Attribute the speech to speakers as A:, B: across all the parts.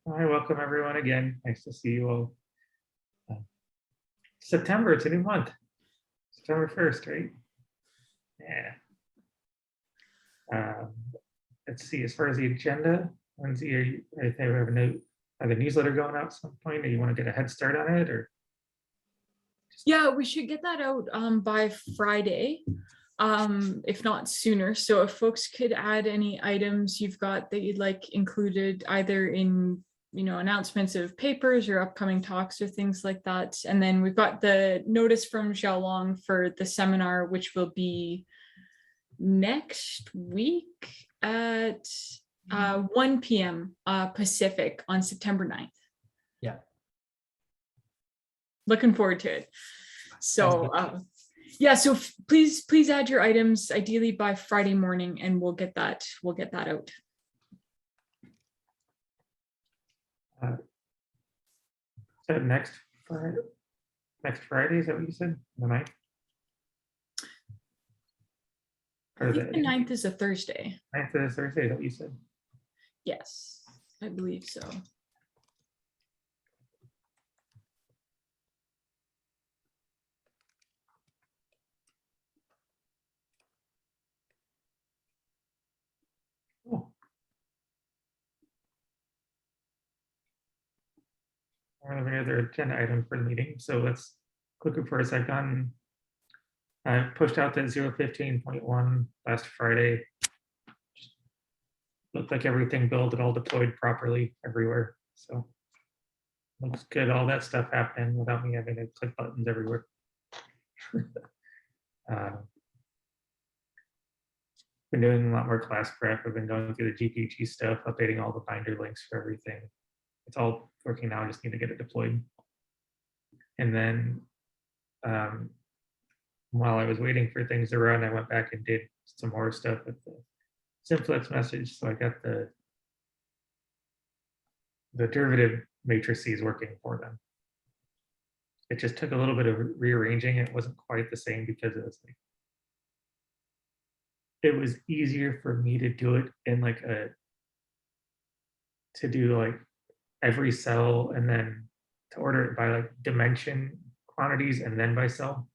A: Hi, welcome everyone again. Nice to see you all. September, it's a new month. September 1st, right? Yeah. Let's see, as far as the agenda, Lindsay, I think we have a the newsletter going out at some point, or you want to get a head start on it, or?
B: Yeah, we should get that out by Friday, if not sooner. So if folks could add any items you've got that you'd like included either in announcements of papers or upcoming talks or things like that. And then we've got the notice from Xiaolong for the seminar, which will be next week at 1 p.m. Pacific on September 9th.
C: Yeah.
B: Looking forward to it. So yeah, so please add your items ideally by Friday morning, and we'll get that out.
A: So next Friday, is that what you said? The 9th?
B: I think the 9th is a Thursday.
A: 9th is a Thursday, is that what you said?
B: Yes, I believe so.
A: Cool. I don't have any other agenda item for the meeting, so let's click it for a second. I pushed out that 0.15.1 last Friday. Looked like everything built and all deployed properly everywhere. So looks good. All that stuff happened without me having to click buttons everywhere. Been doing a lot more class prep. I've been going through the GPG stuff, updating all the binder links for everything. It's all working now. I just need to get it deployed. And then while I was waiting for things to run, I went back and did some more stuff with the simplex message. So I got the derivative matrices working for them. It just took a little bit of rearranging. It wasn't quite the same because it was easier for me to do it in to do every cell and then to order it by dimension quantities and then by cell.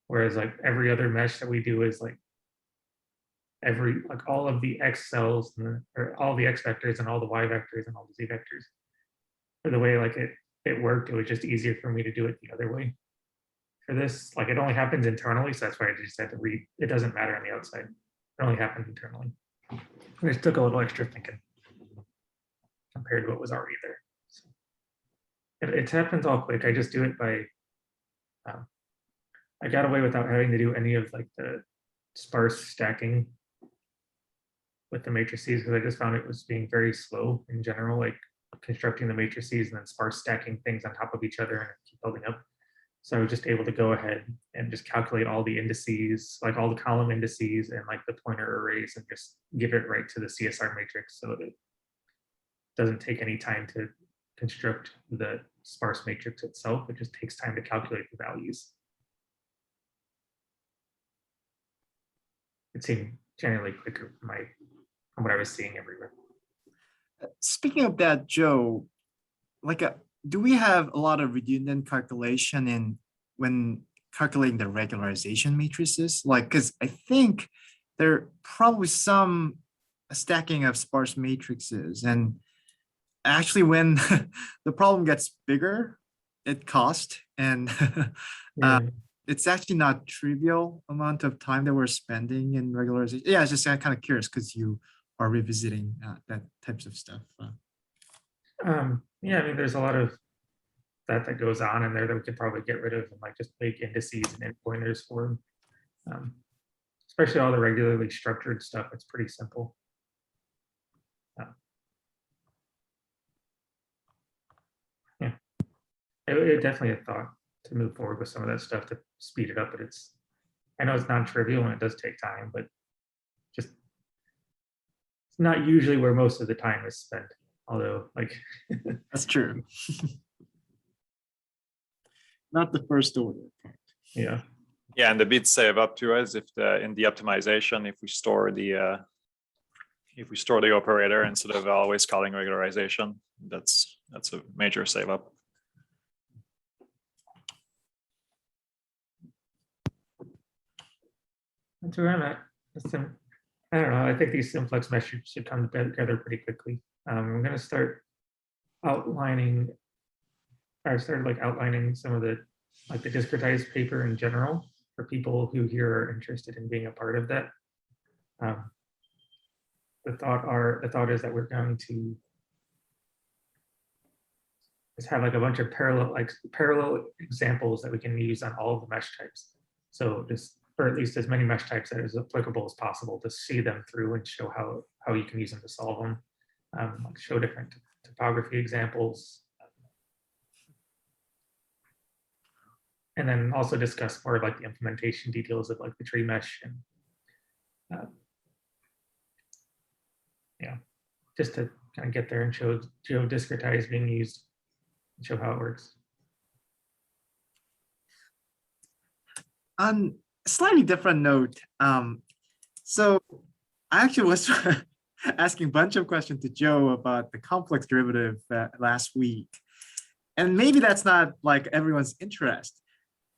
A: Whereas every other mesh that we do is all of the X cells or all the X vectors and all the Y vectors and all the Z vectors. For the way it worked, it was just easier for me to do it the other way. For this, it only happens internally, so that's why I just had to read. It doesn't matter on the outside. It only happens internally. It just took a little extra thinking compared to what was already there. So it happens all quick. I just do it by. I got away without having to do any of the sparse stacking with the matrices because I just found it was being very slow in general, constructing the matrices and then sparse stacking things on top of each other and keep building up. So I was just able to go ahead and just calculate all the indices, all the column indices and the pointer arrays and just give it right to the CSR matrix so that it doesn't take any time to construct the sparse matrix itself. It just takes time to calculate the values. It seemed generally quicker from what I was seeing everywhere.
C: Speaking of that, Joe, do we have a lot of redundant calculation when calculating the regularization matrices? Because I think there are probably some stacking of sparse matrices, and actually when the problem gets bigger, it costs, and it's actually not trivial amount of time that we're spending in regularization. Yeah, it's just kind of curious because you are revisiting that types of stuff.
A: Yeah, I mean, there's a lot of that goes on in there that we could probably get rid of and just make indices and endpointers for them. Especially all the regularly structured stuff. It's pretty simple. Yeah, it definitely a thought to move forward with some of that stuff to speed it up, but I know it's non-trivial and it does take time, but just it's not usually where most of the time is spent, although
C: that's true. Not the first order.
A: Yeah.
D: Yeah, and the bit save up to us if in the optimization, if we store the if we store the operator instead of always calling regularization, that's a major save up.
A: That's where I'm at. I don't know. I think these simplex mesh should come together pretty quickly. I'm going to start outlining. I started like outlining some of the like the discretized paper in general for people who here are interested in being a part of that. The thought is that we're going to just have like a bunch of parallel examples that we can use on all of the mesh types. So just, or at least as many mesh types that is applicable as possible to see them through and show how you can use them to solve them. Like show different topography examples. And then also discuss more of like the implementation details of like the tree mesh and yeah, just to kind of get there and show GeoDiscretize being used and show how it works.
C: On a slightly different note, so I actually was asking a bunch of questions to Joe about the complex derivative last week. And maybe that's not like everyone's interest,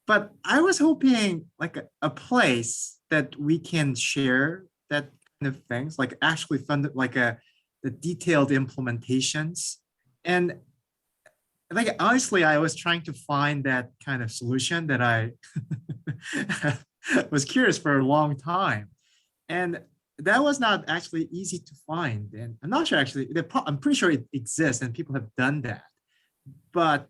C: but I was hoping like a place that we can share that kind of things, like actually fund like the detailed implementations. And like honestly, I was trying to find that kind of solution that I was curious for a long time. And that was not actually easy to find. And I'm not sure actually, I'm pretty sure it exists and people have done that, but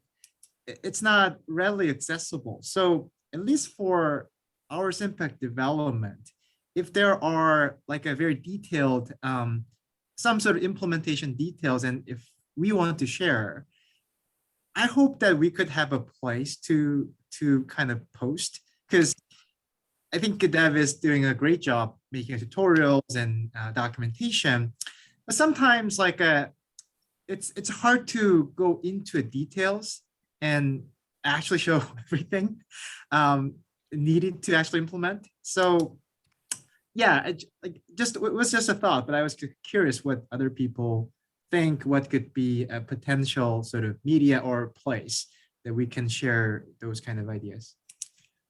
C: it's not readily accessible. So at least for our SimPEG development, if there are like a very detailed, some sort of implementation details, and if we want to share, I hope that we could have a place to kind of post, because I think Dev is doing a great job making tutorials and documentation, but sometimes like it's hard to go into details and actually show everything needed to actually implement. So yeah, it was just a thought, but I was curious what other people think, what could be a potential sort of media or place that we can share those kind of ideas.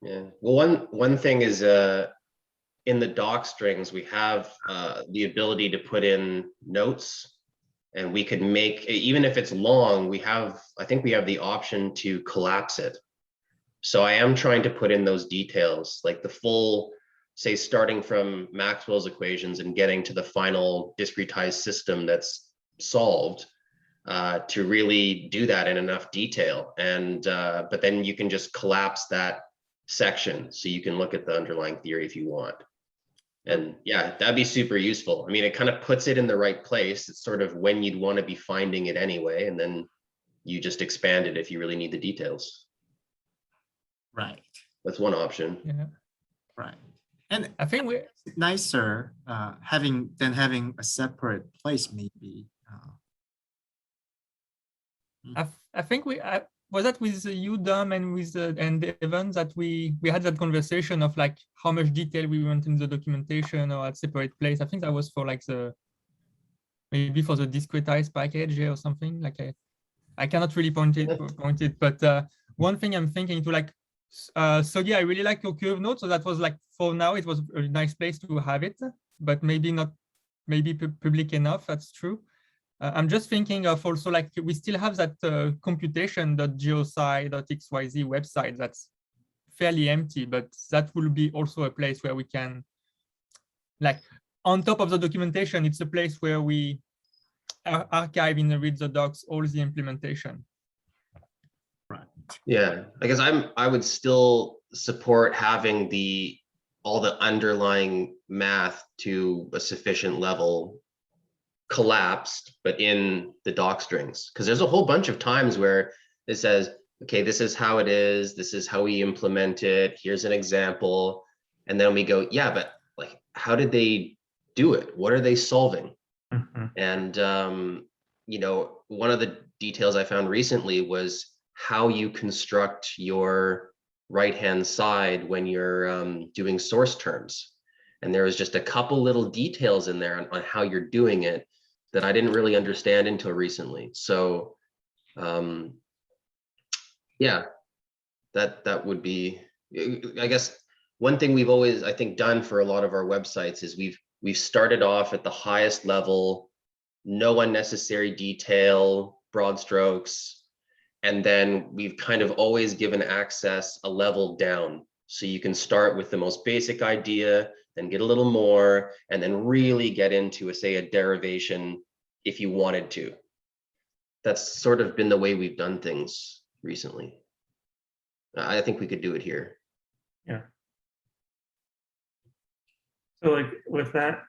E: Yeah, well, one thing is in the doc strings, we have the ability to put in notes, and we could make, even if it's long, I think we have the option to collapse it. So I am trying to put in those details, like the full, say, starting from Maxwell's equations and getting to the final discretized system that's solved, to really do that in enough detail. And but then you can just collapse that section so you can look at the underlying theory if you want. And yeah, that'd be super useful. I mean, it kind of puts it in the right place. It's sort of when you'd want to be finding it anyway, and then you just expand it if you really need the details.
C: Right.
E: That's one option.
F: Yeah.
C: Right. And
F: I think we
C: nicer having a separate place maybe.
F: I think we was that with you, Dom, and with and Evan, that we had that conversation of like how much detail we want in the documentation or at separate place. I think that was for like maybe for the discretized package or something. Like I cannot really point it, but one thing I'm thinking to like, so yeah, I really like your curve note. So that was like, for now, it was a nice place to have it, but maybe not, maybe public enough. That's true. I'm just thinking of also like we still have that computation.geosci.xyz website that's fairly empty, but that will be also a place where we can, like, on top of the documentation, it's a place where we archive in the read the docs all the implementation.
C: Right.
E: Yeah, I guess I would still support having all the underlying math to a sufficient level collapsed, but in the doc strings, because there's a whole bunch of times where it says, okay, this is how it is, this is how we implement it, here's an example, and then we go, yeah, but like, how did they do it? What are they solving?
A: Mm-hmm.
E: And you know, one of the details I found recently was how you construct your right-hand side when you're doing source terms. And there was just a couple little details in there on how you're doing it that I didn't really understand until recently. So yeah, that would be, I guess, one thing we've always, I think, done for a lot of our websites is we've started off at the highest level, no unnecessary detail, broad strokes, and then we've kind of always given access a level down. So you can start with the most basic idea, then get a little more, and then really get into say a derivation if you wanted to. That's sort of been the way we've done things recently. I think we could do it here.
A: Yeah. So like with that,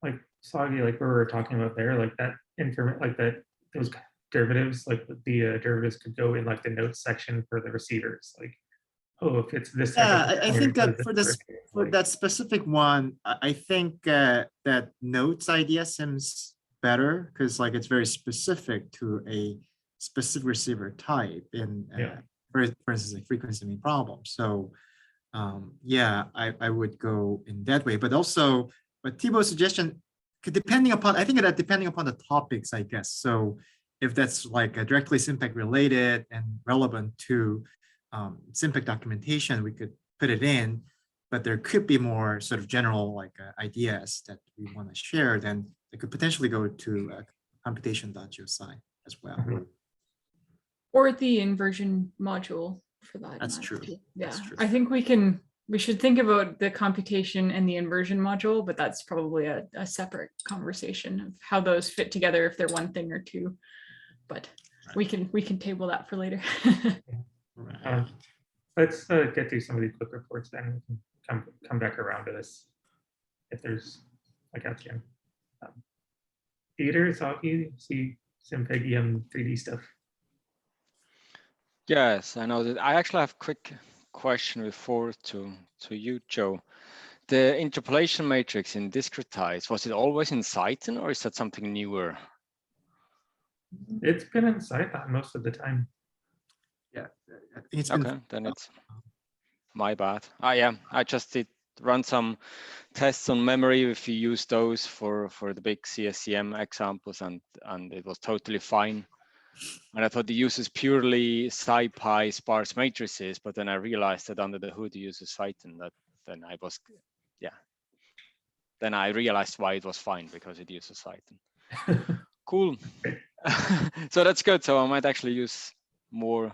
A: like Soggy, like we were talking about there, like that like that, those derivatives, like the derivatives could go in like the notes section for the receivers. Like, oh, if it's this.
C: Yeah, I think that for
A: this,
C: for that specific one, I think that notes idea seems better because like it's very specific to a specific receiver type in for instance, a frequency domain problem. So yeah, I would go in that way, but also, but Thibaut's suggestion could depending upon, I think that depending upon the topics, I guess. So if that's like directly SimPEG related and relevant to SimPEG documentation, we could put it in, but there could be more sort of general like ideas that we want to share, then it could potentially go to computation.geosci as well.
A: Mhm.
B: Or the inversion module for that.
C: That's
B: matter
C: true.
B: too. Yeah,
C: That's true.
B: I think we should think about the computation and the inversion module, but that's probably a separate conversation of how those fit together if they're one thing or two. But we can table that for later.
C: Right.
A: Let's get through some of these quick reports, then we can come back around to this if there's like at the end. Theater, Saki, see SimPEG EM 3D stuff.
G: Yes, I know that. I actually have a quick question before to you, Joe. The interpolation matrix in discretize, was it always in Cython or is that something newer?
A: It's been in Cython most of the time.
C: Yeah, I think it's been
G: Okay, then it's my bad. Yeah, I just did run some tests on memory if you use those for the big CSCM examples, and it was totally fine. And I thought it uses purely SciPy sparse matrices, but then I realized that under the hood it uses Cython. Then I realized why it was fine, because it uses Cython. Cool. So that's good. So I might actually use more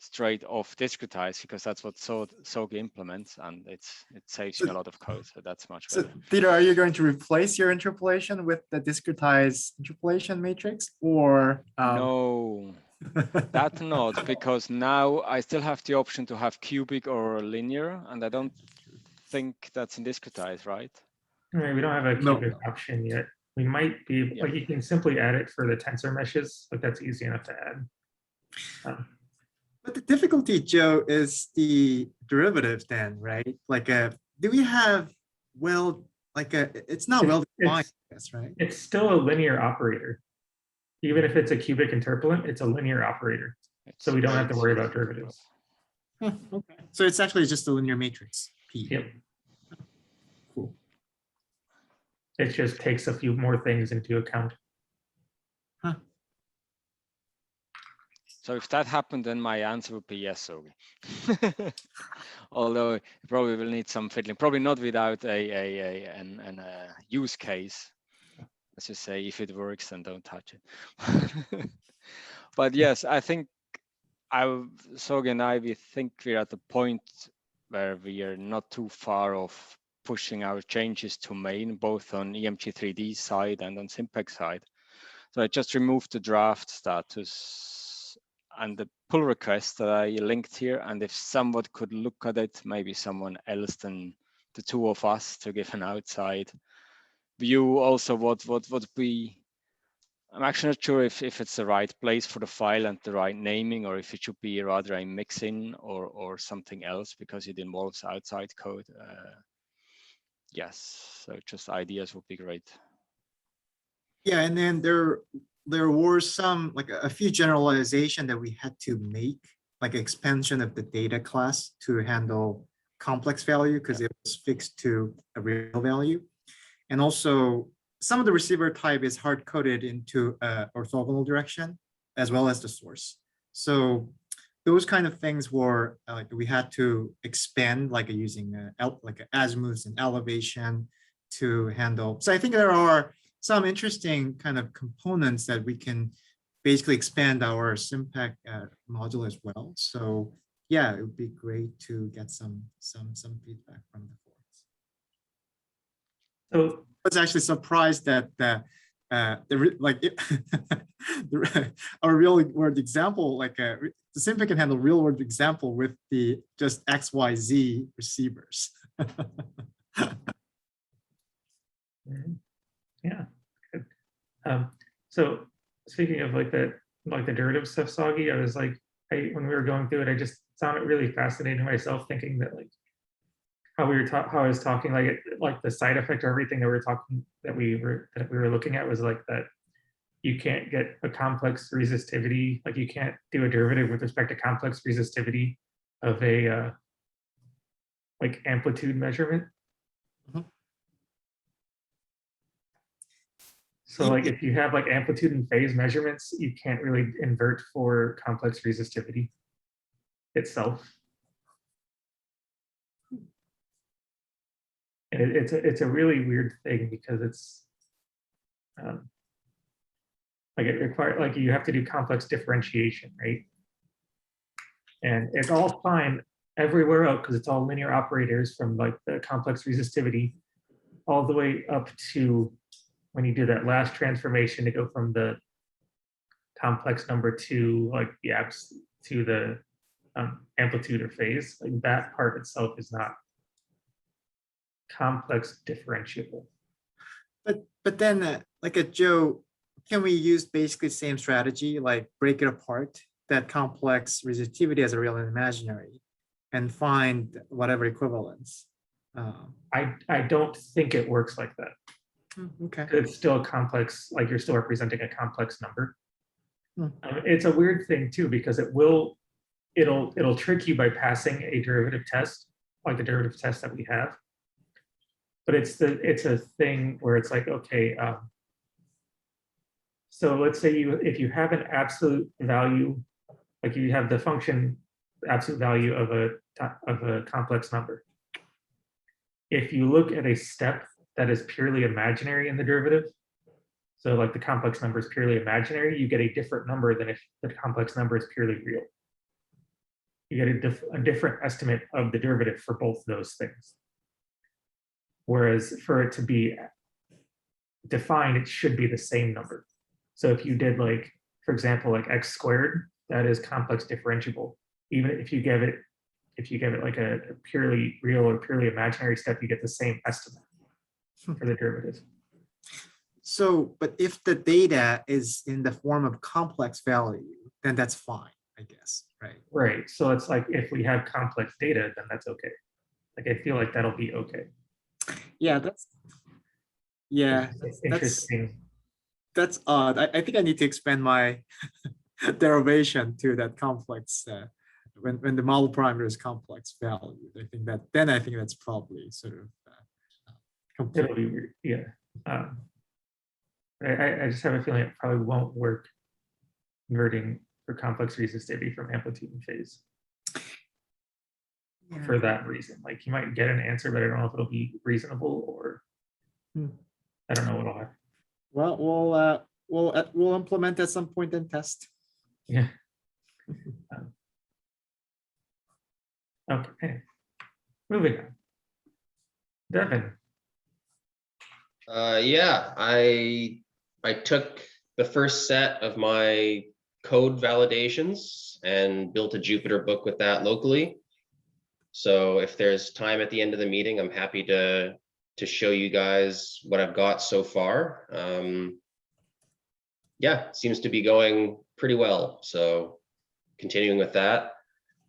G: straight off discretize, because that's what SOGI implements, and it saves you a lot of code. So that's much better.
C: So Peter, are you going to replace your interpolation with the discretized interpolation matrix, or
G: no, that not, because now I still have the option to have cubic or linear, and I don't think that's in discretize, right?
A: We don't have a cubic option yet. We might be like, you can simply add it for the tensor meshes, but that's easy enough to add.
C: But the difficulty, Joe, is the derivative then, right? Like, do we have, it's not well defined, that's right?
A: It's still a linear operator. Even if it's a cubic interpolant, it's a linear operator. So we don't have to worry about derivatives.
C: Okay. So it's actually just a linear matrix, P.
A: Yep.
C: Cool.
A: It just takes a few more things into account.
C: Huh.
G: So if that happened, then my answer would be yes, Sogi. Although it probably will need some fiddling, probably not without a use case. Let's just say if it works, then don't touch it. But yes, I think Sogi and I, we think we're at the point where we are not too far off pushing our changes to main, both on EMG3D side and on SimPEG side. So I just removed the draft status and the pull request that I linked here. And if someone could look at it, maybe someone else than the two of us, to give an outside view also what we, I'm actually not sure if it's the right place for the file and the right naming, or if it should be rather a mixin or something else, because it involves outside code. Yes, so just ideas would be great.
C: Yeah, and then there were some, like a few generalization that we had to make, like expansion of the data class to handle complex value because it was fixed to a real value. And also some of the receiver type is hard coded into orthogonal direction as well as the source. So those kind of things were like we had to expand like using like azimuths and elevation to handle. So I think there are some interesting kind of components that we can basically expand our SimPEG module as well. So yeah, it would be great to get some feedback from the forums.
A: So
C: I was actually surprised that our real world example, like the SimPEG can handle real world example with the just XYZ receivers.
A: yeah. Good. So speaking of like the derivative stuff, Soggy, I was like, when we were going through it, I just found it really fascinating myself, thinking that like how I was talking, like the side effect of everything that we were looking at was like that you can't get a complex resistivity, like you can't do a derivative with respect to complex resistivity of a like amplitude measurement.
C: Mhm.
A: So like if you have like amplitude and phase measurements, you can't really invert for complex resistivity itself. And it's a really weird thing because it's like it requires, like you have to do complex differentiation, right? And it's all fine everywhere else because it's all linear operators from like the complex resistivity all the way up to when you do that last transformation to go from the complex number to like the to the amplitude or phase. Like that part itself is not complex differentiable.
C: But then like a Joe, can we use basically same strategy, like break it apart, that complex resistivity as a real and imaginary, and find whatever equivalence?
A: I don't think it works like that.
C: Okay.
A: It's still a complex, like you're still representing a complex number.
C: Hmm.
A: It's a weird thing too, because it'll trick you by passing a derivative test, like the derivative test that we have. But it's a thing where it's like, okay, so let's say if you have an absolute value, like you have the function absolute value of a complex number. If you look at a step that is purely imaginary in the derivative, so like the complex number is purely imaginary, you get a different number than if the complex number is purely real. You get a different estimate of the derivative for both those things. Whereas for it to be defined, it should be the same number. So if you did like, for example, like x squared, that is complex differentiable. Even if you give it like a purely real or purely imaginary step, you get the same estimate for the derivative.
C: So, but if the data is in the form of complex value, then that's fine, I guess, right?
A: Right. So it's like if we have complex data, then that's okay. Like I feel like that'll be okay.
C: Yeah, that's
A: Interesting.
C: That's odd. I think I need to expand my derivation to that complex when the model parameter is complex value. I think that's probably sort of complete.
A: It'll be weird. Yeah. I just have a feeling it probably won't work converting for complex resistivity from amplitude and phase.
C: Yeah.
A: For that reason, like you might get an answer, but I don't know if it'll be reasonable or I don't know what'll happen.
C: Well, we'll implement at some point and test.
A: Yeah. Okay. Moving on. Devin.
E: Yeah, I took the first set of my code validations and built a Jupyter book with that locally. So if there's time at the end of the meeting, I'm happy to show you guys what I've got so far. Yeah, seems to be going pretty well. So continuing with that.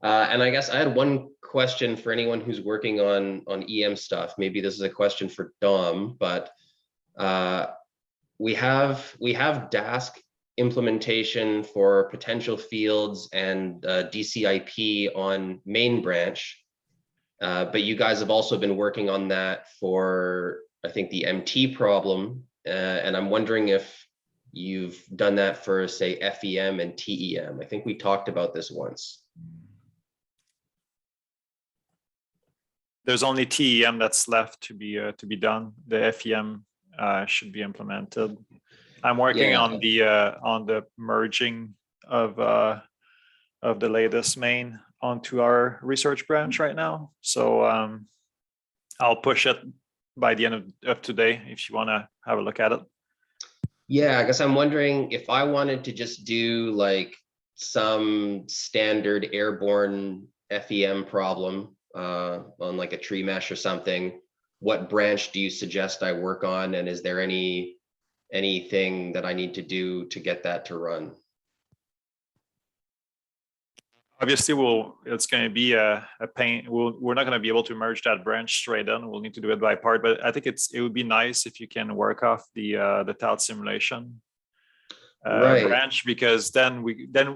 E: And I guess I had one question for anyone who's working on EM stuff. Maybe this is a question for Dom, but we have Dask implementation for potential fields and DCIP on main branch. But you guys have also been working on that for, I think, the MT problem. And I'm wondering if you've done that for, say, FEM and TEM. I think we talked about this once.
D: There's only TEM that's left to be done. The FEM should be implemented. I'm working
E: Yeah.
D: on the merging of the latest main onto our research branch right now. So I'll push it by the end of today if you want to have a look at it.
E: Yeah, I guess I'm wondering if I wanted to just do like some standard airborne FEM problem on like a tree mesh or something, what branch do you suggest I work on? And is there anything that I need to do to get that to run?
D: Obviously, it's going to be a pain. We're not going to be able to merge that branch straight in. We'll need to do it by part, but I think it would be nice if you can work off the TALT simulation
E: Right.
D: branch, because then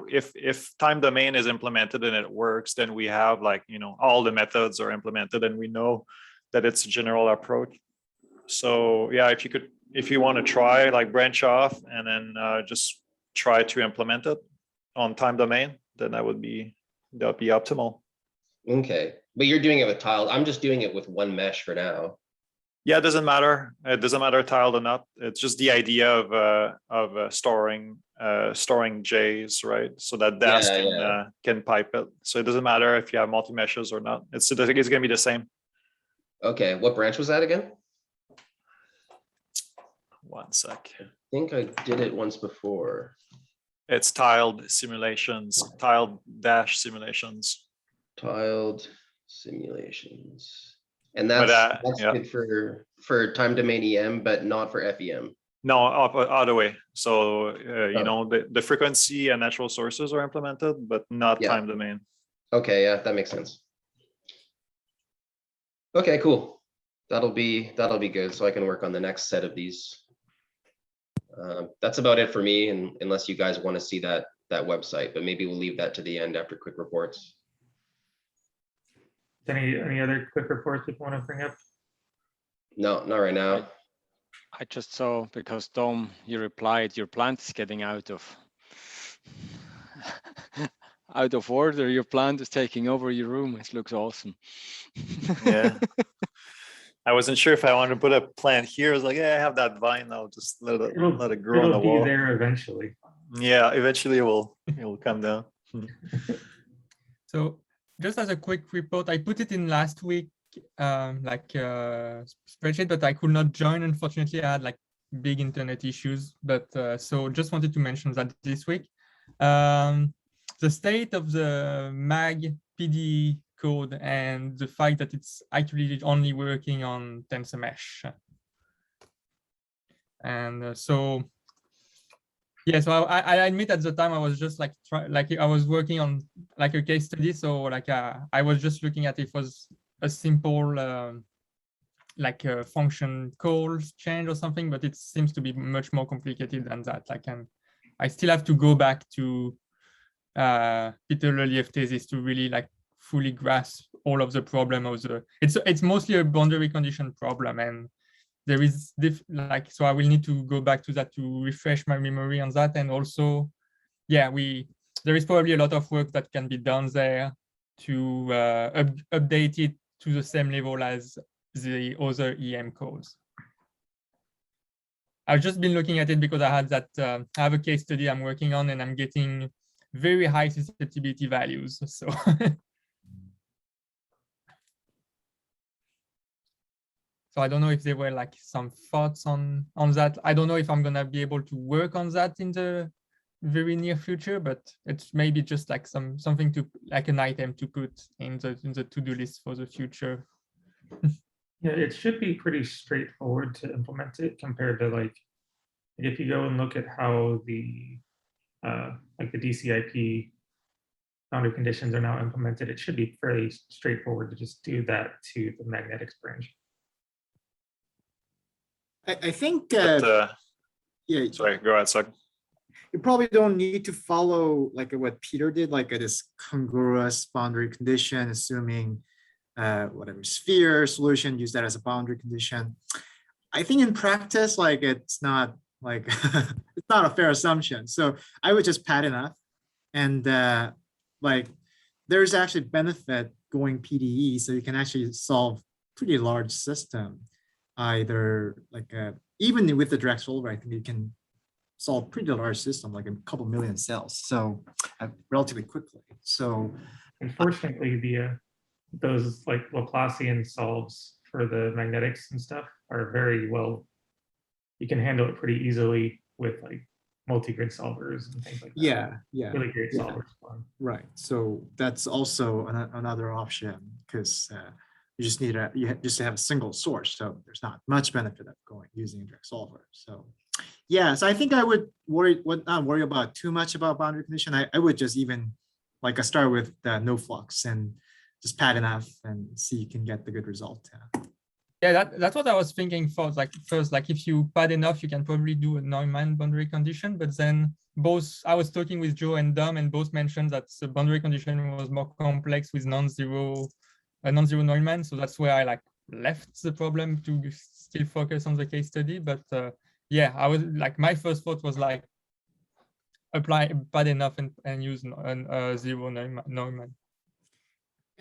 D: if time domain is implemented and it works, then we have like, all the methods are implemented and we know that it's a general approach. So yeah, if you want to try like branch off and then just try to implement it on time domain, then that would be optimal.
E: Okay, but you're doing it with tile. I'm just doing it with one mesh for now.
D: Yeah, it doesn't matter. It doesn't matter tiled or not. It's just the idea of storing J's, right? So that DAS can pipe it. So it doesn't matter if you have multi meshes or not. It's going to be the same.
E: Okay, what branch was that again?
D: 1 sec.
E: I think I did it once before.
D: It's tiled simulations, tiled dash simulations.
E: Tiled simulations. And that's good for time domain EM, but not for FEM.
D: No, other way. So, the frequency and natural sources are implemented, but not time domain. Okay,
E: yeah, that makes sense. Okay, cool. That'll be good. So I can work on the next set of these. That's about it for me, and unless you guys want to see that website, but maybe we'll leave that to the end after quick reports.
A: Any other quick reports you want to bring up?
E: No, not right now.
G: I just saw, because Tom, you replied, your plant is getting out of order. Your plant is taking over your room. It looks awesome.
D: Yeah. I wasn't sure if I wanted to put a plant here. I was like, yeah, I have that vine. I'll just let it grow on the wall.
A: It'll be there eventually.
D: Yeah, eventually it will come down.
F: So just as a quick report, I put it in last week, spreadsheet, but I could not join. Unfortunately, I had like big internet issues, but so just wanted to mention that this week. The state of the MAG PD code and the fact that it's actually only working on tensor mesh. And so I admit at the time I was just like I was working on like a case study, so like I was just looking at if it was a simple like a function calls change or something, but it seems to be much more complicated than that. I still have to go back to Peter Leliev thesis to really like fully grasp all of the problem of the. It's mostly a boundary condition problem, and there is so I will need to go back to that to refresh my memory on that, and also, yeah, there is probably a lot of work that can be done there to update it to the same level as the other EM codes. I've just been looking at it because I had that I have a case study I'm working on, and I'm getting very high susceptibility values. So. So I don't know if there were like some thoughts on that. I don't know if I'm gonna be able to work on that in the very near future, but it's maybe just like something to like an item to put in the to-do list for the future.
A: Yeah, it should be pretty straightforward to implement it compared to like if you go and look at how the like the DCIP boundary conditions are now implemented, it should be fairly straightforward to just do that to the magnetics branch.
C: I think,
D: yeah. Sorry, go ahead, Sug.
C: You probably don't need to follow like what Peter did, like this congruous boundary condition, assuming whatever sphere solution, use that as a boundary condition. I think in practice, like it's not like it's not a fair assumption. So I would just pad enough, and like there's actually benefit going PDE, so you can actually solve pretty large system. Either like even with the direct solver, I think you can solve pretty large system, like a couple million cells, so relatively quickly. So
A: unfortunately, those like Laplacian solves for the magnetics and stuff are very well. You can handle it pretty easily with like multi-grid solvers and things like that.
C: yeah,
A: Really great
C: yeah.
A: solvers for 'em.
C: Right. So that's also another option, because you just need just have a single source. So there's not much benefit of using a direct solver. So yeah, so I think I would not worry about too much about boundary condition. I would just even like start with no flux and just pad enough and see you can get the good result.
F: Yeah, that's what I was thinking for. Like first, like if you pad enough, you can probably do a Neumann boundary condition. But then I was talking with Joe and Dom, and both mentioned that the boundary condition was more complex with non-zero Neumann. So that's where I like left the problem to still focus on the case study. But yeah, I was like, my first thought was like apply pad enough and use zero Neumann.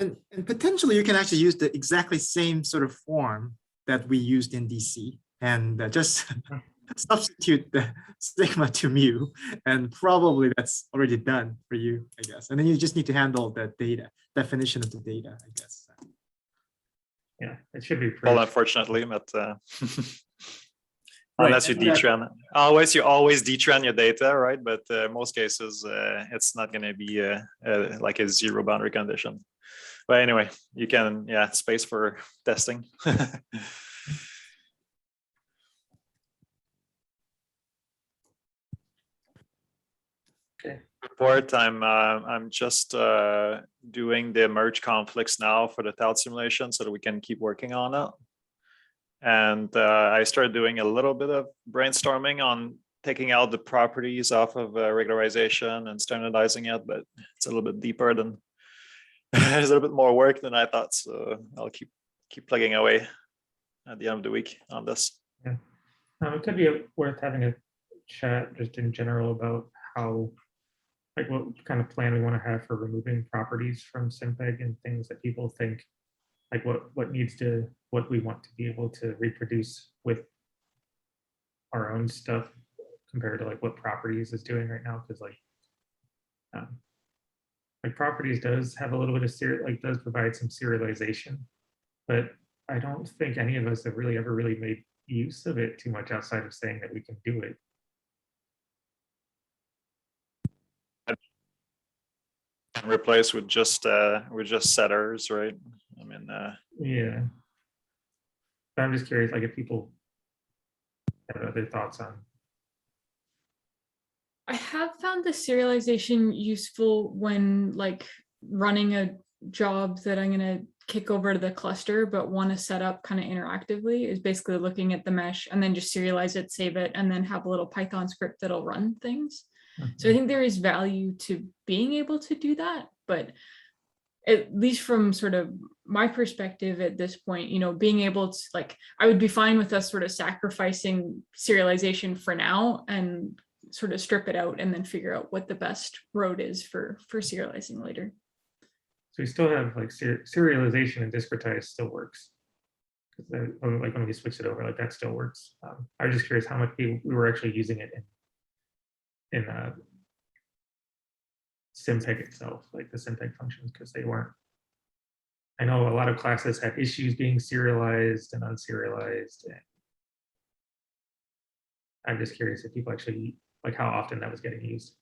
C: And potentially you can actually use the exactly same sort of form that we used in DC, and just substitute the sigma to mu, and probably that's already done for you, I guess. And then you just need to handle the data, definition of the data, I guess.
A: Yeah, it should be pretty.
D: Well, unfortunately, but
C: Right,
D: unless you
C: and that-
D: detrend, you always detrend your data, right? But most cases, it's not going to be like a zero boundary condition. But anyway, you can, yeah, space for testing.
A: Okay.
D: Report. I'm just doing the merge conflicts now for the TALT simulation so that we can keep working on it. And I started doing a little bit of brainstorming on taking out the properties off of regularization and standardizing it, but it's a little bit deeper than there's a little bit more work than I thought. So I'll keep plugging away at the end of the week on this.
A: Yeah, it could be worth having a chat just in general about how, like, what kind of plan we want to have for removing properties from SimPEG and things that people think, like what we want to be able to reproduce with our own stuff compared to like what properties is doing right now. Because like properties does have a little bit of does provide some serialization, but I don't think any of us have really ever really made use of it too much outside of saying that we can do it.
D: Replace with just setters, right? I mean,
A: Yeah, but I'm just curious, like if people have other thoughts on.
B: I have found the serialization useful when like running a job that I'm going to kick over to the cluster, but want to set up kind of interactively, is basically looking at the mesh and then just serialize it, save it, and then have a little Python script that'll run things. So I think there is value to being able to do that, but at least from sort of my perspective at this point, you know, being able to, like, I would be fine with us sort of sacrificing serialization for now and sort of strip it out and then figure out what the best road is for serializing later.
A: So we still have like serialization and discretize still works. Like when we switch it over, like that still works. I was just curious how much we were actually using it in SimPEG itself, like the SimPEG functions, because they weren't. I know a lot of classes had issues being serialized and unserialized. And I'm just curious if people actually, like how often that was getting used.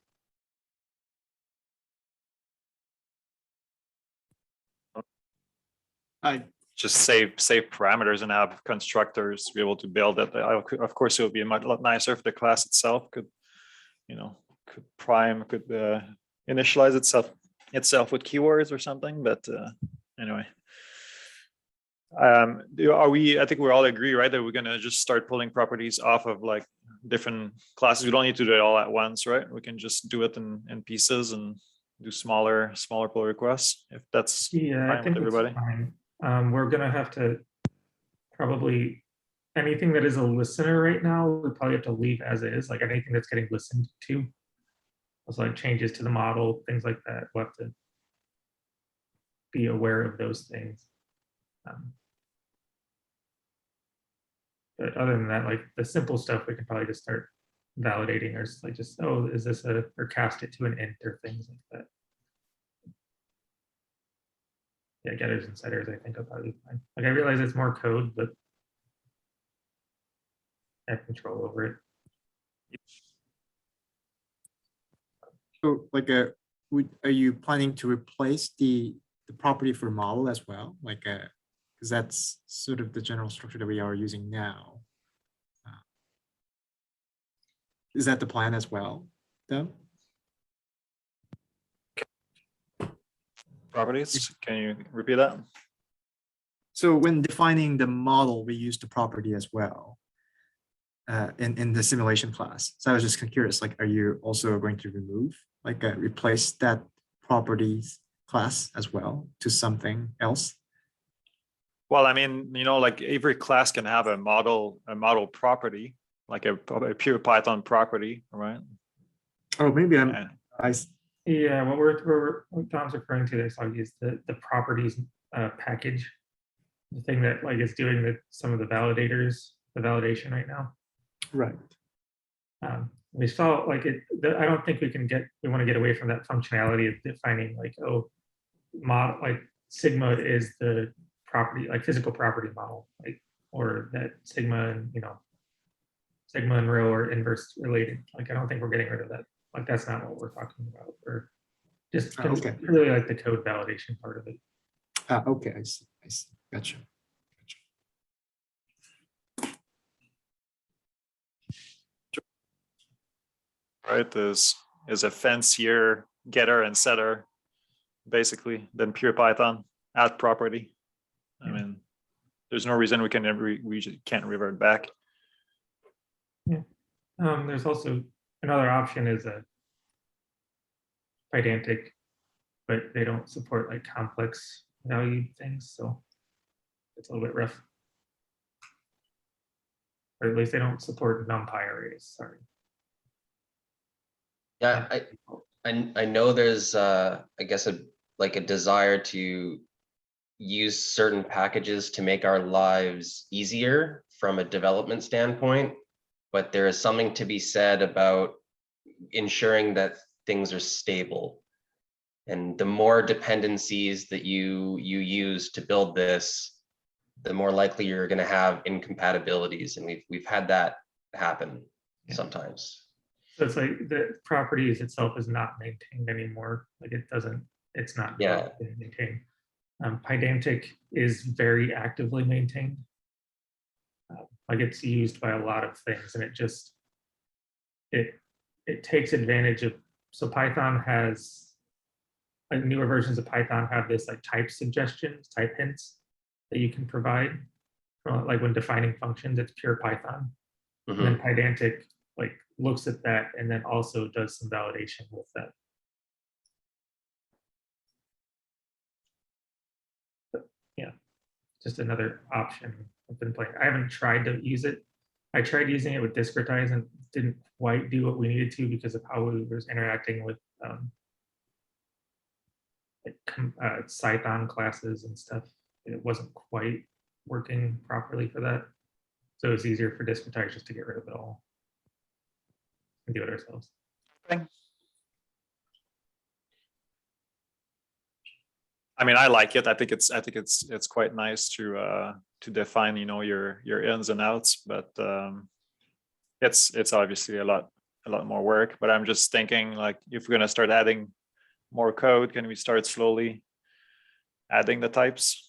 C: I
D: just save parameters and have constructors to be able to build it. Of course, it would be a lot nicer if the class itself could, you know, could initialize itself with keywords or something. But anyway, I think we all agree, right, that we're gonna just start pulling properties off of like different classes. We don't need to do it all at once, right? We can just do it in pieces and do smaller pull requests if that's
A: Yeah, I
D: fine
A: think
D: with everybody.
A: fine. We're gonna have to probably, anything that is a listener right now, we probably have to leave as is, like anything that's getting listened to. Also like changes to the model, things like that, we'll have to be aware of those things. But other than that, like the simple stuff, we can probably just start validating or like just, oh, is this a, or cast it to an int or things like that. Yeah, getters and setters, I think will probably be fine. Like I realize it's more code, but I have control over it.
C: So like are you planning to replace the property for model as well? Like because that's sort of the general structure that we are using now. Is that the plan as well, though?
D: Properties, can you repeat that?
C: So when defining the model, we use the property as well in the simulation class. So I was just curious, like, are you also going to remove, like replace that properties class as well to something else?
D: Well, I mean, like every class can have a model property, like a pure Python property, right?
C: Oh, maybe
D: And-
A: Yeah, what Tom's referring to is like is the properties package, the thing that like is doing some of the validation right now.
C: right.
A: We saw like I don't think we want to get away from that functionality of defining like, oh, model, like sigma is the property, like physical property model, like, or that sigma and sigma and rho are inverse related. Like I don't think we're getting rid of that. Like that's not what we're talking about. Or just
C: Okay.
A: really like the code validation part of it.
C: Okay, I see. Gotcha.
D: right, is a fancier getter and setter, basically, than pure Python add property. I mean, there's no reason we can't revert back.
A: Yeah. There's also another option is a Pydantic, but they don't support like complex value things, so it's a little bit rough. Or at least they don't support NumPy arrays. Sorry.
E: Yeah, I know there's I guess like a desire to use certain packages to make our lives easier from a development standpoint, but there is something to be said about ensuring that things are stable. And the more dependencies that you use to build this, the more likely you're going to have incompatibilities, and we've had that happen sometimes.
A: So it's like the properties itself is not maintained anymore. Like it's not maintained. Pydantic is very actively maintained. Like it's used by a lot of things, and it takes advantage of. So Python has like newer versions of Python have this like type suggestions, type hints that you can provide. Like when defining functions, it's pure Python. And then Pydantic like looks at that and then also does some validation with that. But, yeah, just another option I've been playing. I haven't tried to use it. I tried using it with Discretize and didn't quite do what we needed to because of how we was interacting with Python classes and stuff. It wasn't quite working properly for that. So it's easier for Discretize just to get rid of it all and do it ourselves.
D: I mean, I like it. I think it's quite nice to define, your ins and outs, but it's obviously a lot more work. But I'm just thinking, like, if we're gonna start adding more code, can we start slowly adding the types?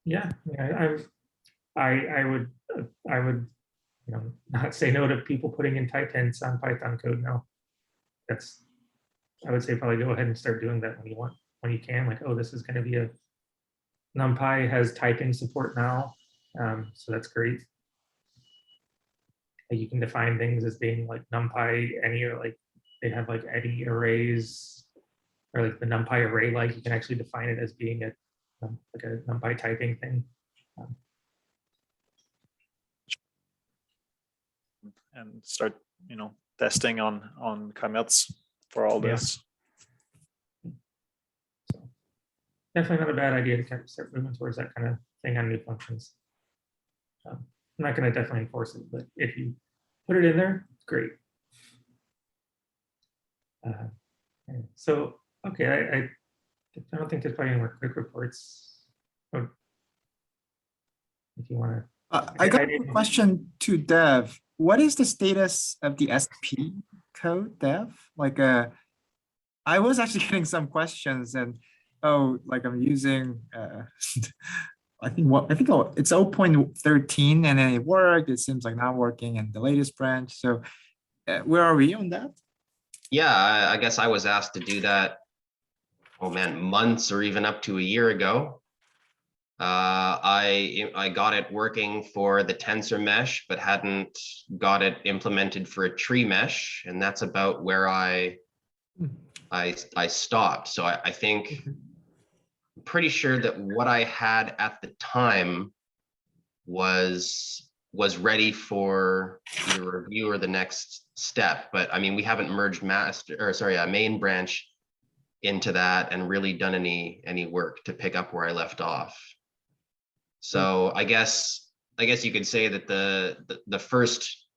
A: Yeah, I would not say no to people putting in type hints on Python code now. I would say probably go ahead and start doing that when you can. Like, oh, this is going to be a NumPy has typing support now, so that's great. Like you can define things as being like NumPy any, or like they have like any arrays, or like the NumPy array. Like you can actually define it as being a like a NumPy typing thing.
D: And start, testing on commits for all
A: Yeah.
D: this.
A: So definitely not a bad idea to kind of start moving towards that kind of thing on new functions. I'm not going to definitely enforce it, but if you put it in there, great. So, okay, I don't think there's probably any more quick reports. Or if you want to.
C: I got a quick question to Dev. What is the status of the SP code, Dev? Like, I was actually getting some questions, and like I'm using, I think it's 0.13, and then it worked. It seems like not working in the latest branch. So, where are we on that?
E: Yeah, I guess I was asked to do that, oh man, months or even up to a year ago. I got it working for the tensor mesh, but hadn't got it implemented for a tree mesh, and that's about where I stopped. So I think I'm pretty sure that what I had at the time was ready for either review or the next step. But I mean, we haven't merged main branch into that and really done any work to pick up where I left off. So I guess you could say that the first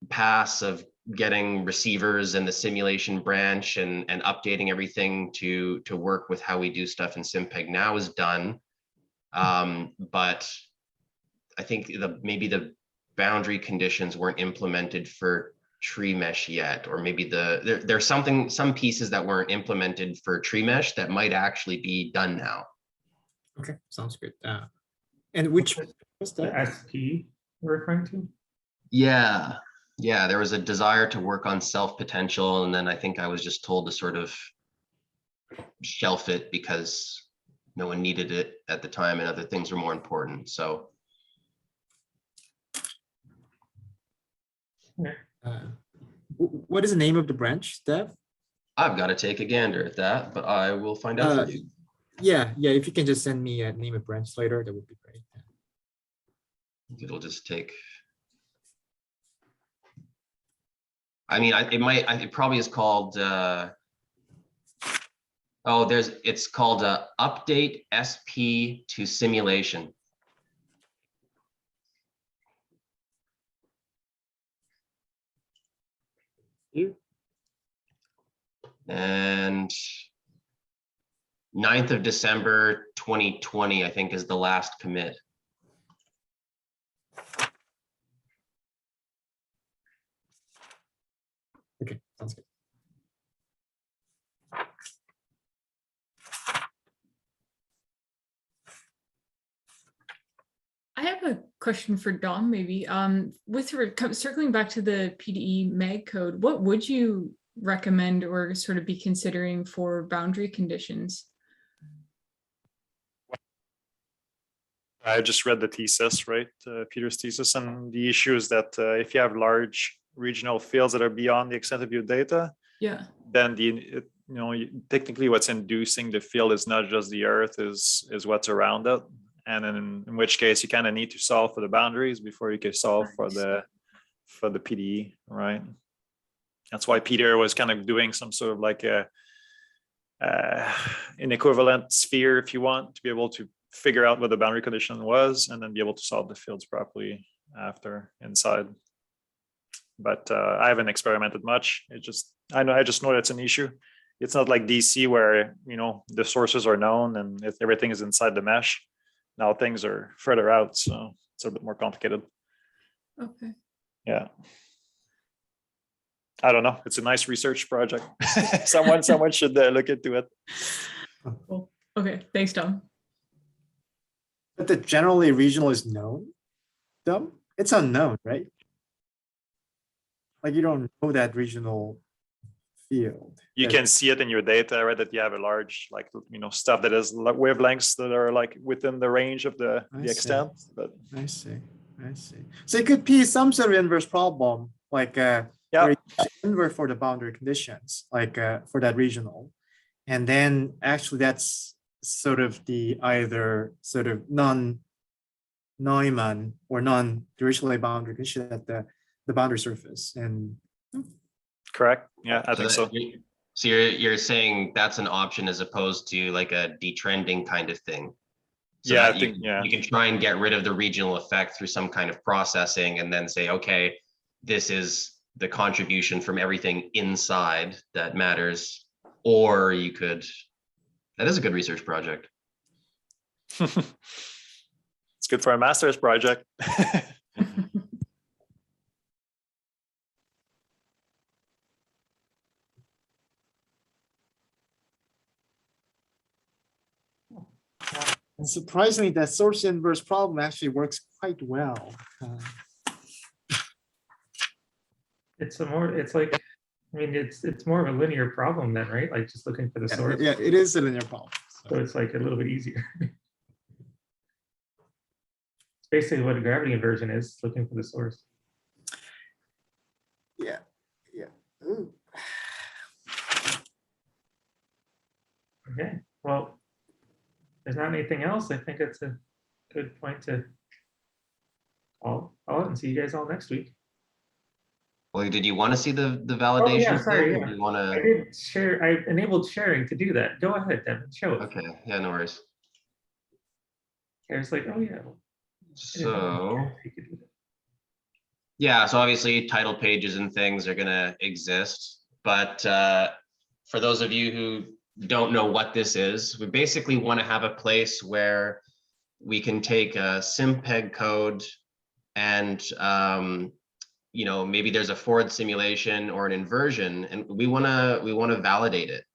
E: pass of getting receivers and the simulation branch and updating everything to work with how we do stuff in SimPEG now is done. But I think maybe the boundary conditions weren't implemented for tree mesh yet, or maybe there's some pieces that weren't implemented for tree mesh that might actually be done now.
C: Okay, sounds good. And which was
A: The
C: that?
A: SP we're referring to?
E: Yeah, there was a desire to work on self potential, and then I think I was just told to sort of shelf it because no one needed it at the time and other things were more important. So
C: What is the name of the branch, Dev?
E: I've got to take a gander at that, but I will find out for you.
C: Yeah, if you can just send me a name of branch later, that would be great.
E: It'll just take. I mean, it probably is called. It's called update SP to simulation. And 9th of December 2020, I think, is the last commit.
C: Okay, sounds good.
B: I have a question for Dom, maybe. Circling back to the PDE mag code, what would you recommend or sort of be considering for boundary conditions?
D: I just read the thesis, right? Peter's thesis, and the issue is that if you have large regional fields that are beyond the extent of your data,
B: Yeah.
D: then technically what's inducing the field is not just the earth, is what's around it. And in which case you kind of need to solve for the boundaries before you can solve for the PDE, right? That's why Peter was kind of doing some sort of like an equivalent sphere, if you want, to be able to figure out what the boundary condition was and then be able to solve the fields properly after inside. But I haven't experimented much. I just know that's an issue. It's not like DC where the sources are known and everything is inside the mesh. Now things are further out, so it's a bit more complicated.
B: Okay.
D: Yeah. I don't know. It's a nice research project. someone should look into it.
B: Cool. Okay. Thanks, Dom.
C: But the generally regional is known, Dom? It's unknown, right? Like you don't know that regional field.
D: You can see it in your data, right? That you have a large, stuff that is wavelengths that are like within the range of the extent. But
C: I see. So it could be some sort of inverse problem, like where you inverse for the boundary conditions, like for that regional, and then actually that's sort of the either sort of non-Neumann or non-Dirichlet boundary condition at the boundary surface. And
D: Correct. Yeah, I
E: So
D: think so.
E: So you're saying that's an option as opposed to like a detrending kind of thing. So
D: Yeah, I
E: that
D: think, yeah.
E: you can try and get rid of the regional effect through some kind of processing and then say, okay, this is the contribution from everything inside that matters. Or you could, that is a good research project.
D: It's good for a master's project.
C: And surprisingly, that source inverse problem actually works quite well.
A: It's like, I mean, it's more of a linear problem then, right? Like just looking for the source.
C: Yeah, it is a linear problem.
A: So it's like a little bit easier. It's basically what a gravity inversion is, looking for the source.
C: Yeah, yeah. Ooh.
A: Okay, well, there's not anything else. I think it's a good point to call it and see you guys all next week.
E: Well, did you want to see the
A: Oh,
E: validation?
A: yeah, sorry.
E: thing, or
A: Yeah.
E: do you want
A: I
E: to?
A: did share, I enabled sharing to do that. Go ahead, Devin, show it.
E: Okay, yeah, no worries.
A: I was like, oh, yeah.
E: So. Yeah, so obviously title pages and things are gonna exist, but for those of you who don't know what this is, we basically want to have a place where we can take a SimPEG code and you know, maybe there's a forward simulation or an inversion, and we want to validate it.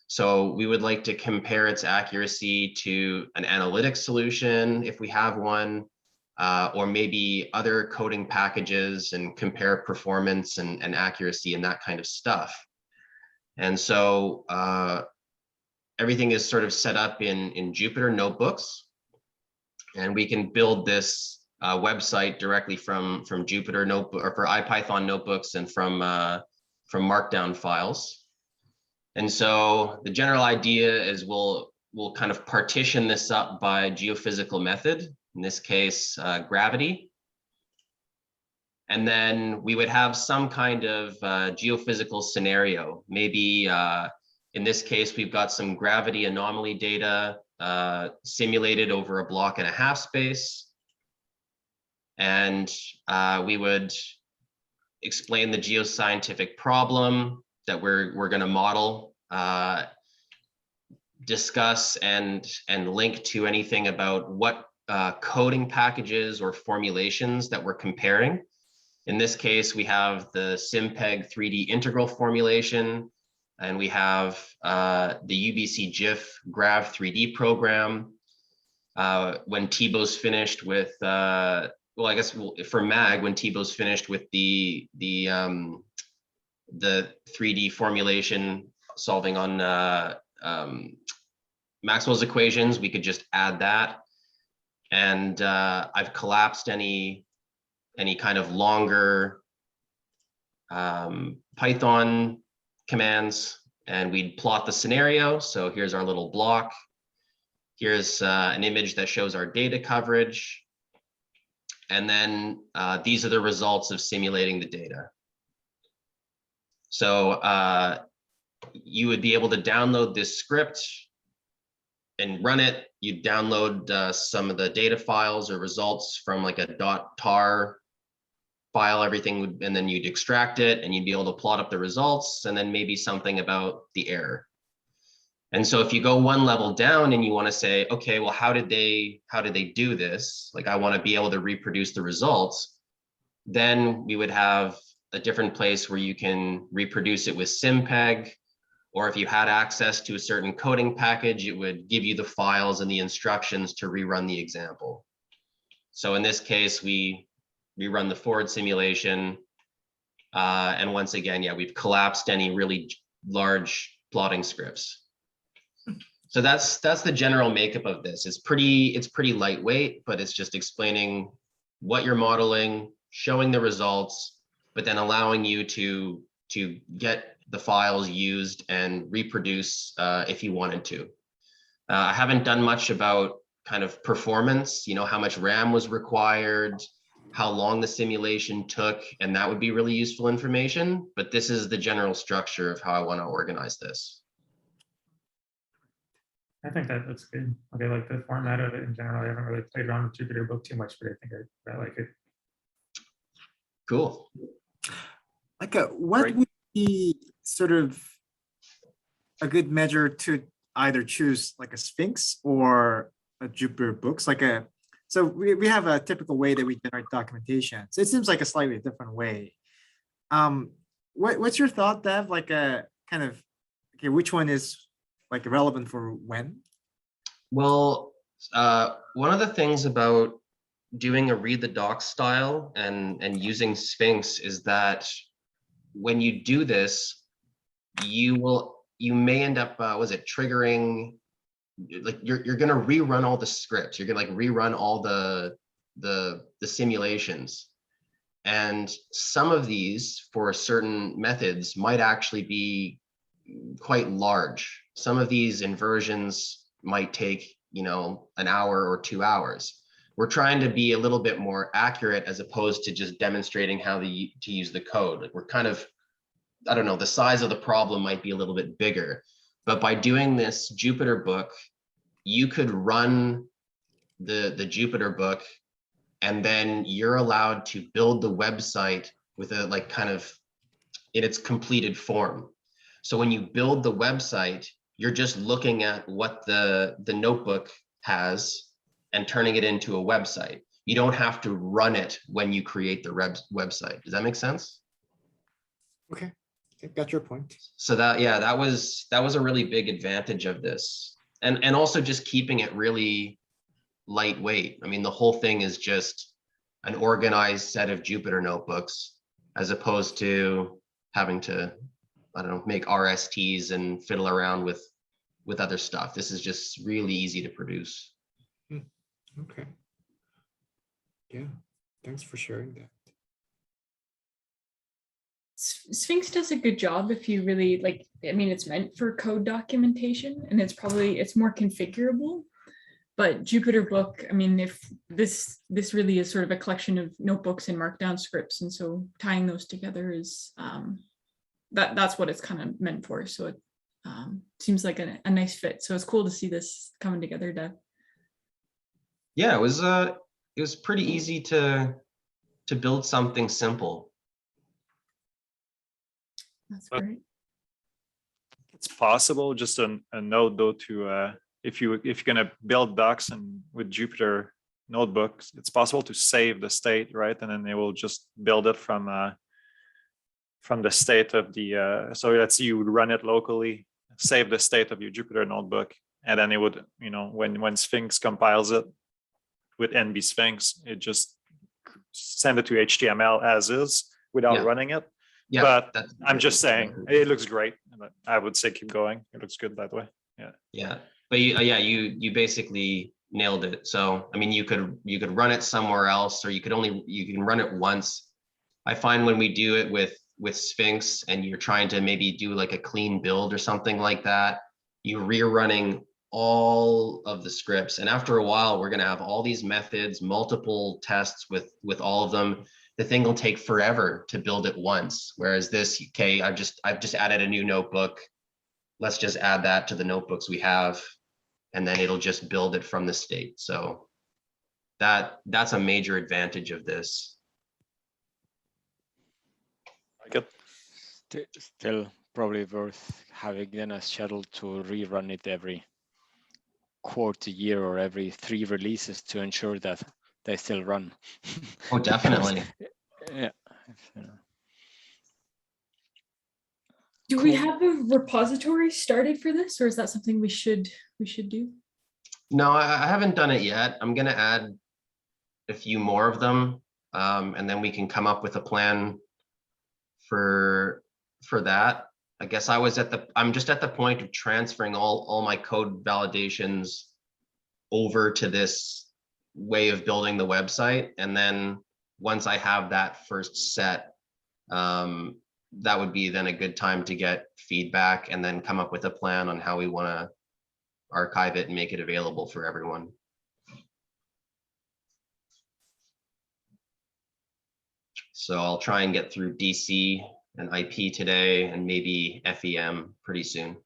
E: So we would like to compare its accuracy to an analytic solution if we have one. Or maybe other coding packages and compare performance and accuracy and that kind of stuff. And so everything is sort of set up in Jupyter notebooks, and we can build this website directly from Jupyter notebook or for IPython notebooks and from Markdown files. And so the general idea is we'll kind of partition this up by geophysical method. In this case, gravity. And then we would have some kind of geophysical scenario. Maybe in this case, we've got some gravity anomaly data simulated over a block and a half space. And we would explain the geoscientific problem that we're going to model, discuss and link to anything about what coding packages or formulations that we're comparing. In this case, we have the SimPEG 3D integral formulation, and we have the UBC GIF Grav 3D program. When Thibaut's finished with, well, I guess for MAG, when Thibaut's finished with the 3D formulation solving on Maxwell's equations, we could just add that. And I've collapsed any kind of longer Python commands, and we'd plot the scenario. So here's our little block. Here's an image that shows our data coverage. And then these are the results of simulating the data. So you would be able to download this script and run it. You download some of the data files or results from like a .tar file, everything would, and then you'd extract it and you'd be able to plot up the results and then maybe something about the error. And so if you go one level down and you want to say, okay, well, how did they do this? Like, I want to be able to reproduce the results. Then we would have a different place where you can reproduce it with SimPEG. Or if you had access to a certain coding package, it would give you the files and the instructions to rerun the example. So in this case, we run the forward simulation. And once again, yeah, we've collapsed any really large plotting scripts. So that's the general makeup of this. It's pretty lightweight, but it's just explaining what you're modeling, showing the results, but then allowing you to get the files used and reproduce if you wanted to. I haven't done much about kind of performance, how much RAM was required, how long the simulation took, and that would be really useful information. But this is the general structure of how I want to organize this.
A: I think that looks good. Okay, like the format of it in general. I haven't really played around with Jupyter Book too much, but I think I like it.
E: Cool.
C: Like what
D: Great.
C: would be sort of a good measure to either choose like a Sphinx or a Jupyter Books? So we have a typical way that we generate documentation. So it seems like a slightly different way. What's your thought, Dev? Like a kind of, okay, which one is like relevant for when?
E: Well, one of the things about doing a read the docs style and using Sphinx is that when you do this, you may end up triggering, like you're gonna rerun all the scripts. You're gonna like rerun all the simulations, and some of these for certain methods might actually be quite large. Some of these inversions might take an hour or 2 hours. We're trying to be a little bit more accurate as opposed to just demonstrating how to use the code. Like we're kind of, I don't know, the size of the problem might be a little bit bigger. But by doing this Jupyter Book, you could run the Jupyter Book, and then you're allowed to build the website with a like kind of in its completed form. So when you build the website, you're just looking at what the notebook has and turning it into a website. You don't have to run it when you create the website. Does that make sense?
C: Okay, I got your point.
E: So that was a really big advantage of this. And also just keeping it really lightweight. I mean, the whole thing is just an organized set of Jupyter notebooks, as opposed to having to, I don't know, make RSTs and fiddle around with other stuff. This is just really easy to produce.
C: Okay. Yeah, thanks for sharing that.
B: Sphinx does a good job if you really like, I mean, it's meant for code documentation and it's more configurable. But Jupyter Book, I mean, if this really is sort of a collection of notebooks and markdown scripts, and so tying those together is that's what it's kind of meant for. So it seems like a nice fit. So it's cool to see this coming together, Dev.
E: Yeah, it was pretty easy to build something simple.
B: That's great.
D: It's possible, just a note though, to if you're gonna build docs and with Jupyter notebooks, it's possible to save the state, right? And then they will just build it from the state of the so let's say you would run it locally, save the state of your Jupyter notebook, and then it would, when Sphinx compiles it with NB Sphinx, it just send it to HTML as is without running it.
E: Yeah,
D: but I'm just saying it looks great. I would say keep going. It looks good that way.
E: Yeah, but you basically nailed it. So I mean, you could run it somewhere else, or you can run it once. I find when we do it with Sphinx and you're trying to maybe do like a clean build or something like that, you're rerunning all of the scripts, and after a while we're going to have all these methods, multiple tests with all of them. The thing will take forever to build it once, whereas this, okay, I've just added a new notebook, let's just add that to the notebooks we have, and then it'll just build it from the state. So that's a major advantage of this.
D: Like it.
G: Still probably worth having then a schedule to rerun it every quarter year or every 3 releases to ensure that they still run.
E: Oh, definitely.
G: Yeah.
B: Do we have a repository started for this, or is that something we should do?
E: No, I haven't done it yet. I'm going to add a few more of them, and then we can come up with a plan for that. I guess I'm just at the point of transferring all my code validations over to this way of building the website. And then once I have that first set, that would be then a good time to get feedback and then come up with a plan on how we want to archive it and make it available for everyone. So I'll try and get through DC and IP today and maybe FEM pretty soon.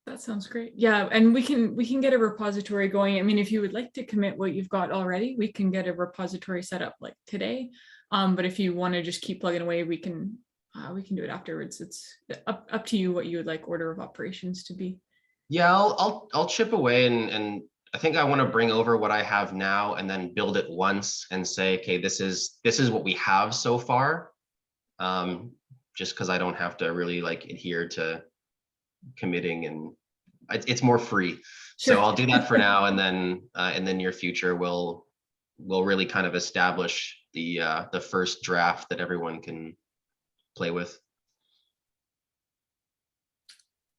B: That sounds great. Yeah, and we can get a repository going. I mean, if you would like to commit what you've got already, we can get a repository set up like today. But if you want to just keep plugging away, we can do it afterwards. It's up to you what you would like order of operations to be.
E: Yeah, I'll chip away, and I think I want to bring over what I have now and then build it once and say, okay, this is what we have so far. Just because I don't have to really like adhere to committing, and it's more free.
B: Sure.
E: So I'll do that for now, and then in the near future we'll really kind of establish the first draft that everyone can play with.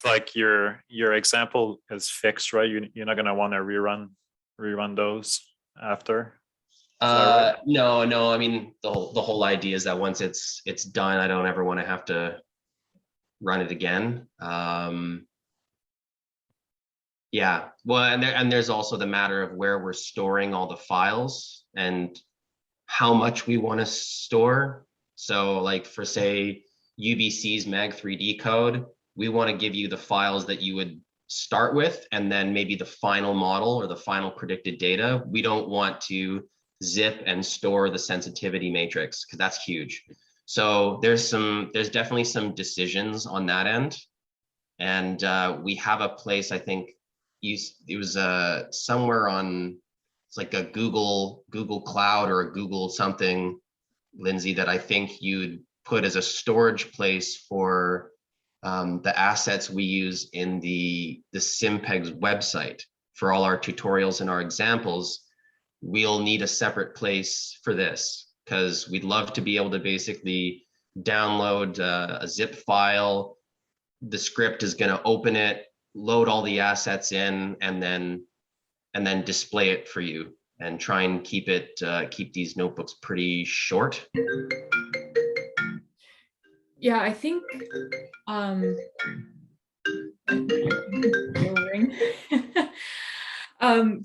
D: Like your example is fixed, right? You're not gonna want to rerun those after. Right?
E: No, I mean the whole idea is that once it's done, I don't ever want to have to run it again. Yeah, well, and there's also the matter of where we're storing all the files and how much we want to store. So like for say UBC's Mag3D code, we want to give you the files that you would start with, and then maybe the final model or the final predicted data. We don't want to zip and store the sensitivity matrix because that's huge. So there's definitely some decisions on that end. And we have a place, I think it was somewhere on, it's like a Google Cloud or a Google something, Lindsay, that I think you'd put as a storage place for the assets we use in the SimPEG's website for all our tutorials and our examples. We'll need a separate place for this because we'd love to be able to basically download a zip file. The script is going to open it, load all the assets in, and then display it for you, and try and keep these notebooks pretty short.
B: Yeah, I think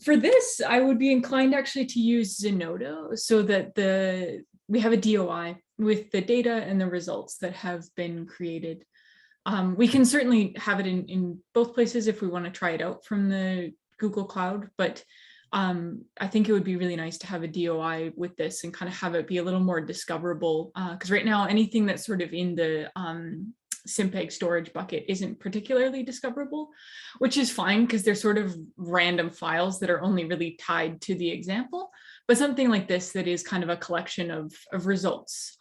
B: for this, I would be inclined actually to use Zenodo so that we have a DOI with the data and the results that have been created. We can certainly have it in both places if we want to try it out from the Google Cloud, but I think it would be really nice to have a DOI with this and kind of have it be a little more discoverable, because right now anything that's sort of in the SimPEG storage bucket isn't particularly discoverable, which is fine because they're sort of random files that are only really tied to the example. But something like this that is kind of a collection of results,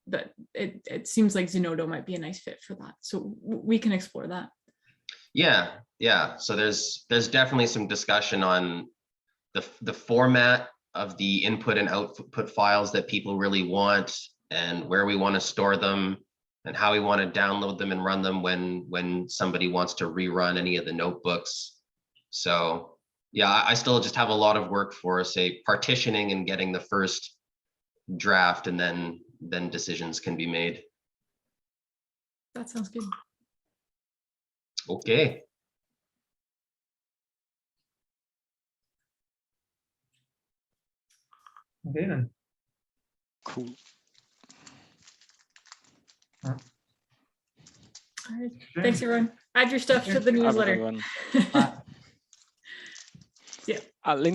B: but it seems like Zenodo might be a nice fit for that. So we can explore that. Yeah. So there's definitely some discussion on the format of the input and output files that people really want, and where we want to store them, and how we want to download them and run them when somebody wants to rerun any of the notebooks. So yeah, I still just have a lot of work for, say, partitioning and getting the first draft, and then decisions can be made. That sounds good.
E: Okay.
A: Okay then.
G: Cool.
B: All right. Thanks, everyone. Add your stuff to the
G: Have a good
B: newsletter.
G: one.
B: Yeah.
G: Link